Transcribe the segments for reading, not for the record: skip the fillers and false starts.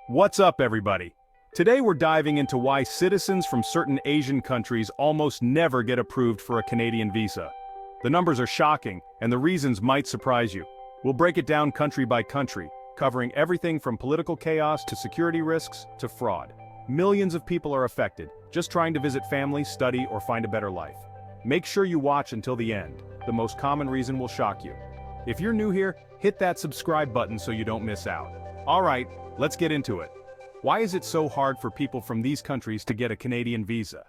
What's up, everybody? Today we're diving into why citizens from certain Asian countries almost never get approved for a Canadian visa. The numbers are shocking, and the reasons might surprise you. We'll break it down country by country, covering everything from political chaos to security risks to fraud. Millions of people are affected, just trying to visit family, study, or find a better life. Make sure you watch until the end. The most common reason will shock you. If you're new here, hit that subscribe button so you don't miss out. Alright, let's get into it. Why is it so hard for people from these countries to get a Canadian visa?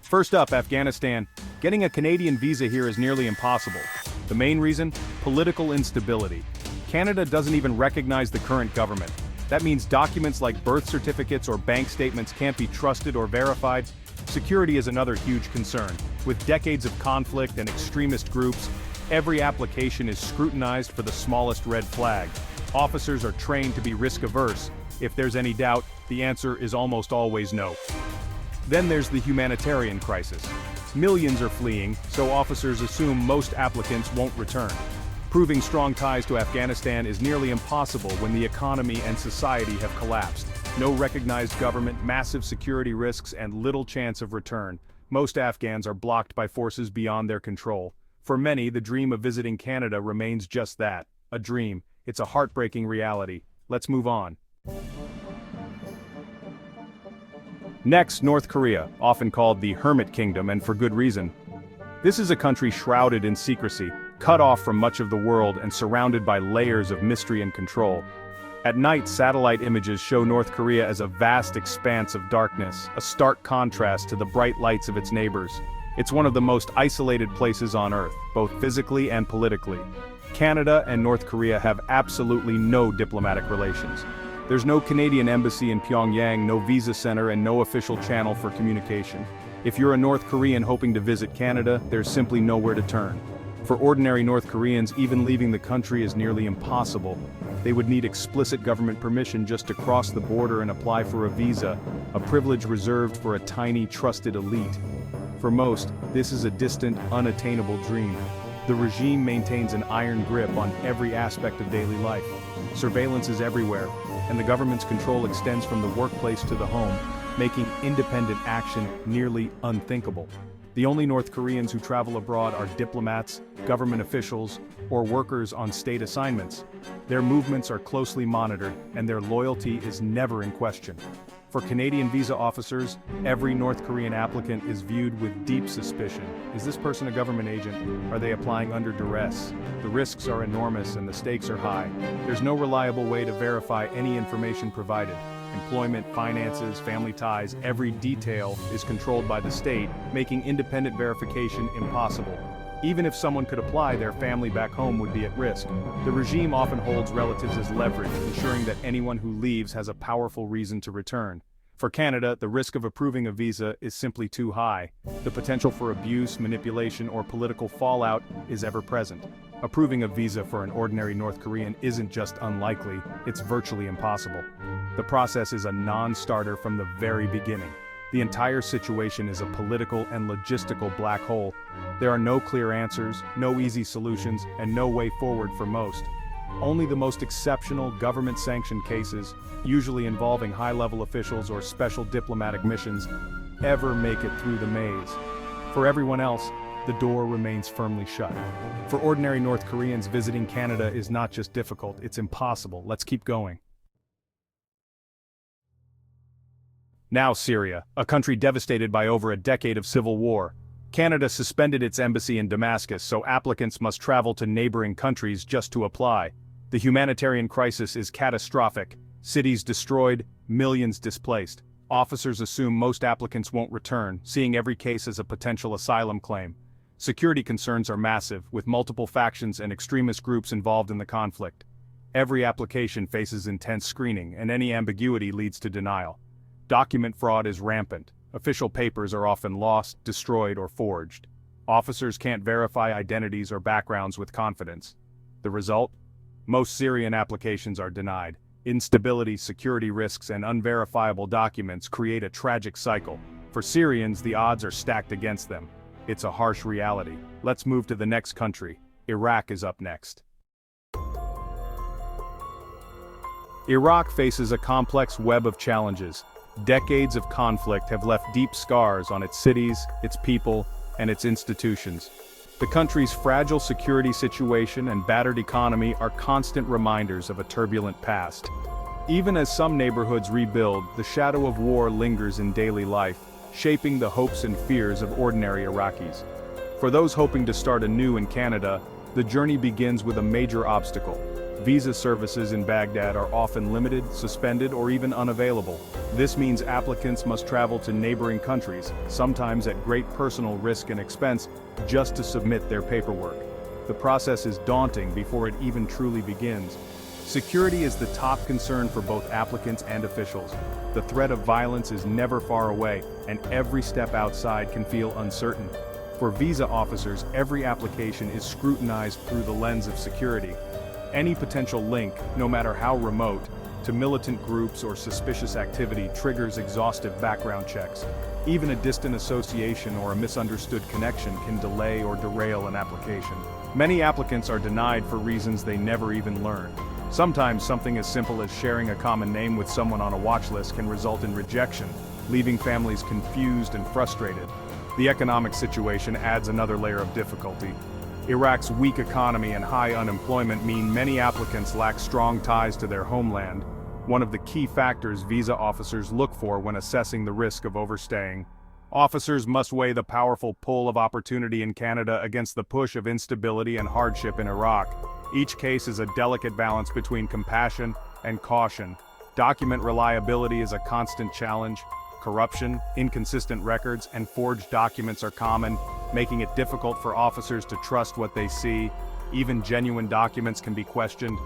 First up, Afghanistan. Getting a Canadian visa here is nearly impossible. The main reason? Political instability. Canada doesn't even recognize the current government. That means documents like birth certificates or bank statements can't be trusted or verified. Security is another huge concern. With decades of conflict and extremist groups, every application is scrutinized for the smallest red flag. Officers are trained to be risk-averse. If there's any doubt, the answer is almost always no. Then there's the humanitarian crisis. Millions are fleeing, so officers assume most applicants won't return. Proving strong ties to Afghanistan is nearly impossible when the economy and society have collapsed. No recognized government, massive security risks, and little chance of return. Most Afghans are blocked by forces beyond their control. For many, the dream of visiting Canada remains just that, a dream. It's a heartbreaking reality. Let's move on. Next, North Korea, often called the Hermit Kingdom, and for good reason. This is a country shrouded in secrecy, cut off from much of the world and surrounded by layers of mystery and control. At night, satellite images show North Korea as a vast expanse of darkness, a stark contrast to the bright lights of its neighbors. It's one of the most isolated places on Earth, both physically and politically. Canada and North Korea have absolutely no diplomatic relations. There's no Canadian embassy in Pyongyang, no visa center, and no official channel for communication. If you're a North Korean hoping to visit Canada, there's simply nowhere to turn. For ordinary North Koreans, even leaving the country is nearly impossible. They would need explicit government permission just to cross the border and apply for a visa, a privilege reserved for a tiny, trusted elite. For most, this is a distant, unattainable dream. The regime maintains an iron grip on every aspect of daily life. Surveillance is everywhere, and the government's control extends from the workplace to the home, making independent action nearly unthinkable. The only North Koreans who travel abroad are diplomats, government officials, or workers on state assignments. Their movements are closely monitored, and their loyalty is never in question. For Canadian visa officers, every North Korean applicant is viewed with deep suspicion. Is this person a government agent? Are they applying under duress? The risks are enormous and the stakes are high. There's no reliable way to verify any information provided. Employment, finances, family ties, every detail is controlled by the state, making independent verification impossible. Even if someone could apply, their family back home would be at risk. The regime often holds relatives as leverage, ensuring that anyone who leaves has a powerful reason to return. For Canada, the risk of approving a visa is simply too high. The potential for abuse, manipulation, or political fallout is ever present. Approving a visa for an ordinary North Korean isn't just unlikely, it's virtually impossible. The process is a non-starter from the very beginning. The entire situation is a political and logistical black hole. There are no clear answers, no easy solutions, and no way forward for most. Only the most exceptional government-sanctioned cases, usually involving high-level officials or special diplomatic missions, ever make it through the maze. For everyone else, the door remains firmly shut. For ordinary North Koreans, visiting Canada is not just difficult, it's impossible. Let's keep going. Now Syria, a country devastated by over a decade of civil war. Canada suspended its embassy in Damascus, so applicants must travel to neighboring countries just to apply. The humanitarian crisis is catastrophic. Cities destroyed, millions displaced. Officers assume most applicants won't return, seeing every case as a potential asylum claim. Security concerns are massive, with multiple factions and extremist groups involved in the conflict. Every application faces intense screening, and any ambiguity leads to denial. Document fraud is rampant. Official papers are often lost, destroyed, or forged. Officers can't verify identities or backgrounds with confidence. The result? Most Syrian applications are denied. Instability, security risks, and unverifiable documents create a tragic cycle. For Syrians, the odds are stacked against them. It's a harsh reality. Let's move to the next country. Iraq is up next. Iraq faces a complex web of challenges. Decades of conflict have left deep scars on its cities, its people, and its institutions. The country's fragile security situation and battered economy are constant reminders of a turbulent past. Even as some neighborhoods rebuild, the shadow of war lingers in daily life, shaping the hopes and fears of ordinary Iraqis. For those hoping to start anew in Canada, the journey begins with a major obstacle. Visa services in Baghdad are often limited, suspended, or even unavailable. This means applicants must travel to neighboring countries, sometimes at great personal risk and expense, just to submit their paperwork. The process is daunting before it even truly begins. Security is the top concern for both applicants and officials. The threat of violence is never far away, and every step outside can feel uncertain. For visa officers, every application is scrutinized through the lens of security. Any potential link, no matter how remote, to militant groups or suspicious activity triggers exhaustive background checks. Even a distant association or a misunderstood connection can delay or derail an application. Many applicants are denied for reasons they never even learned. Sometimes something as simple as sharing a common name with someone on a watch list can result in rejection, leaving families confused and frustrated. The economic situation adds another layer of difficulty. Iraq's weak economy and high unemployment mean many applicants lack strong ties to their homeland, one of the key factors visa officers look for when assessing the risk of overstaying. Officers must weigh the powerful pull of opportunity in Canada against the push of instability and hardship in Iraq. Each case is a delicate balance between compassion and caution. Document reliability is a constant challenge. Corruption, inconsistent records, and forged documents are common, making it difficult for officers to trust what they see. Even genuine documents can be questioned.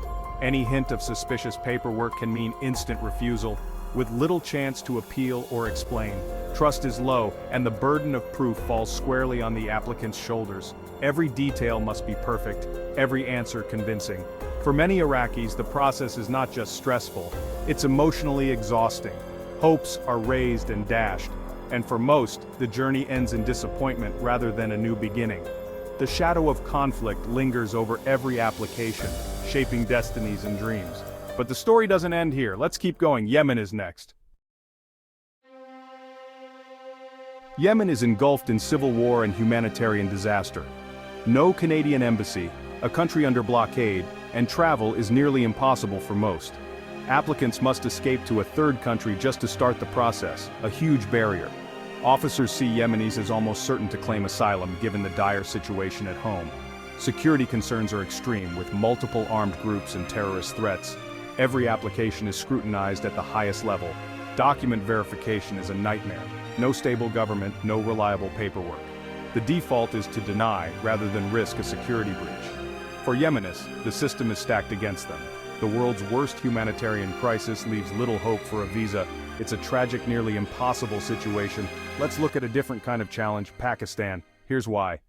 Any hint of suspicious paperwork can mean instant refusal, with little chance to appeal or explain. Trust is low, and the burden of proof falls squarely on the applicant's shoulders. Every detail must be perfect, every answer convincing. For many Iraqis, the process is not just stressful, it's emotionally exhausting. Hopes are raised and dashed, and for most, the journey ends in disappointment rather than a new beginning. The shadow of conflict lingers over every application, shaping destinies and dreams. But the story doesn't end here. Let's keep going. Yemen is next. Yemen is engulfed in civil war and humanitarian disaster. No Canadian embassy, a country under blockade, and travel is nearly impossible for most. Applicants must escape to a third country just to start the process, a huge barrier. Officers see Yemenis as almost certain to claim asylum given the dire situation at home. Security concerns are extreme, with multiple armed groups and terrorist threats. Every application is scrutinized at the highest level. Document verification is a nightmare. No stable government, no reliable paperwork. The default is to deny rather than risk a security breach. For Yemenis, the system is stacked against them. The world's worst humanitarian crisis leaves little hope for a visa. It's a tragic, nearly impossible situation. Let's look at a different kind of challenge: Pakistan. Here's why.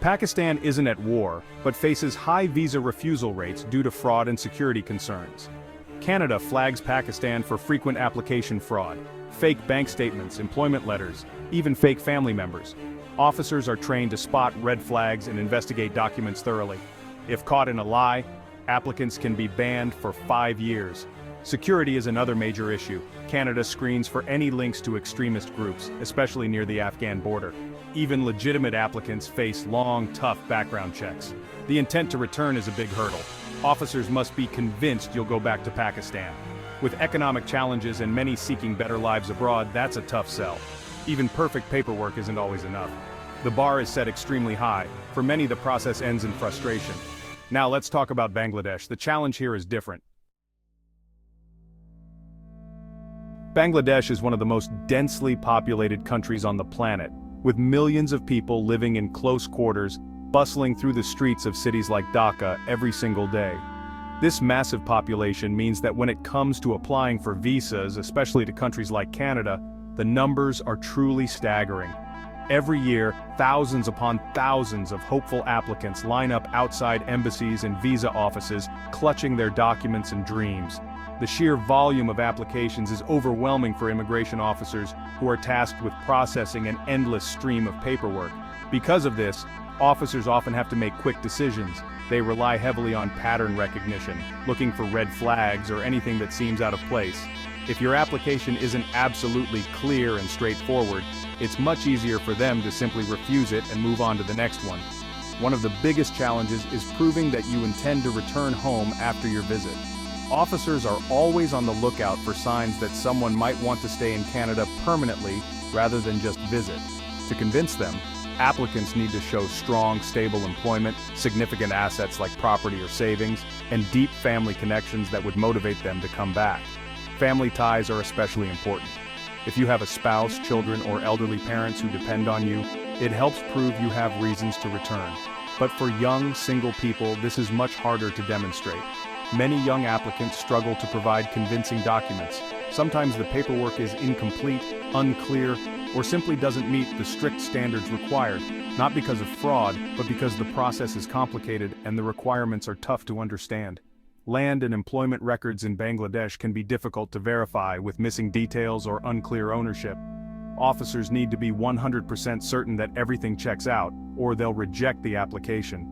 Pakistan isn't at war, but faces high visa refusal rates due to fraud and security concerns. Canada flags Pakistan for frequent application fraud, fake bank statements, employment letters, even fake family members. Officers are trained to spot red flags and investigate documents thoroughly. If caught in a lie, applicants can be banned for 5 years. Security is another major issue. Canada screens for any links to extremist groups, especially near the Afghan border. Even legitimate applicants face long, tough background checks. The intent to return is a big hurdle. Officers must be convinced you'll go back to Pakistan. With economic challenges and many seeking better lives abroad, that's a tough sell. Even perfect paperwork isn't always enough. The bar is set extremely high. For many, the process ends in frustration. Now let's talk about Bangladesh. The challenge here is different. Bangladesh is one of the most densely populated countries on the planet, with millions of people living in close quarters, bustling through the streets of cities like Dhaka every single day. This massive population means that when it comes to applying for visas, especially to countries like Canada, the numbers are truly staggering. Every year, thousands upon thousands of hopeful applicants line up outside embassies and visa offices, clutching their documents and dreams. The sheer volume of applications is overwhelming for immigration officers who are tasked with processing an endless stream of paperwork. Because of this, officers often have to make quick decisions, They rely heavily on pattern recognition, looking for red flags or anything that seems out of place. If your application isn't absolutely clear and straightforward, it's much easier for them to simply refuse it and move on to the next one. One of the biggest challenges is proving that you intend to return home after your visit. Officers are always on the lookout for signs that someone might want to stay in Canada permanently rather than just visit. To convince them, applicants need to show strong, stable employment, significant assets like property or savings, and deep family connections that would motivate them to come back. Family ties are especially important. If you have a spouse, children, or elderly parents who depend on you, it helps prove you have reasons to return. But for young, single people, this is much harder to demonstrate. Many young applicants struggle to provide convincing documents. Sometimes the paperwork is incomplete, unclear, or simply doesn't meet the strict standards required, not because of fraud, but because the process is complicated and the requirements are tough to understand. Land and employment records in Bangladesh can be difficult to verify with missing details or unclear ownership. Officers need to be 100% certain that everything checks out, or they'll reject the application.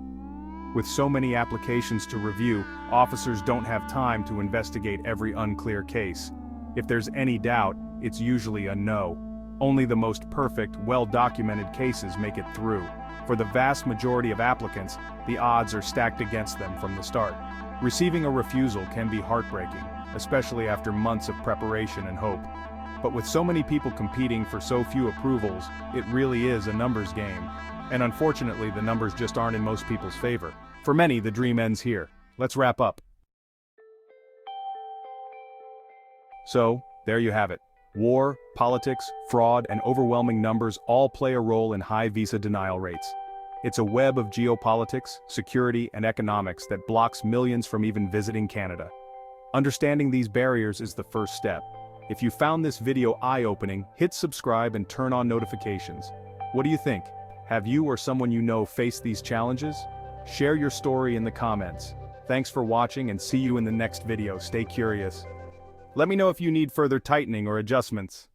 With so many applications to review, officers don't have time to investigate every unclear case. If there's any doubt, it's usually a no. Only the most perfect, well-documented cases make it through. For the vast majority of applicants, the odds are stacked against them from the start. Receiving a refusal can be heartbreaking, especially after months of preparation and hope. But with so many people competing for so few approvals, it really is a numbers game. And unfortunately, the numbers just aren't in most people's favor. For many, the dream ends here. Let's wrap up. So, there you have it. War, politics, fraud, and overwhelming numbers all play a role in high visa denial rates. It's a web of geopolitics, security, and economics that blocks millions from even visiting Canada. Understanding these barriers is the first step. If you found this video eye-opening, hit subscribe and turn on notifications. What do you think? Have you or someone you know faced these challenges? Share your story in the comments. Thanks for watching and see you in the next video. Stay curious. Let me know if you need further tightening or adjustments.